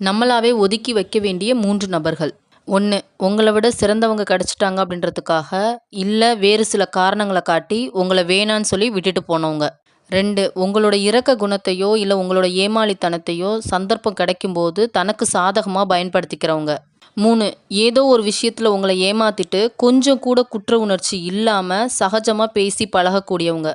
நம்மளாவே ஒதுக்கி வைக்க வேண்டிய 3 நபர்கள். 1. உங்கள விட சிறந்தவங்க கிடைச்சிட்டாங்க அப்படின்றதுக்காக, இல்ல வேறு சில காரணங்கள காட்டி உங்கள வேணான்னு சொல்லி விட்டுட்டு போனவங்க. 2. உங்களோட இரக்க குணத்தையோ, இல்ல உங்களோட ஏமாளித்தனத்தையோ சந்தர்ப்பம் கிடைக்கும்போது தனக்கு சாதகமா பயன்படுத்திக்கிறவங்க. 3. ஏதோ ஒரு விஷயத்துல உங்கள ஏமாத்திட்டு கொஞ்சம் கூட குற்ற உணர்ச்சி இல்லாம சகஜமா பேசி பழகக்கூடியவங்க.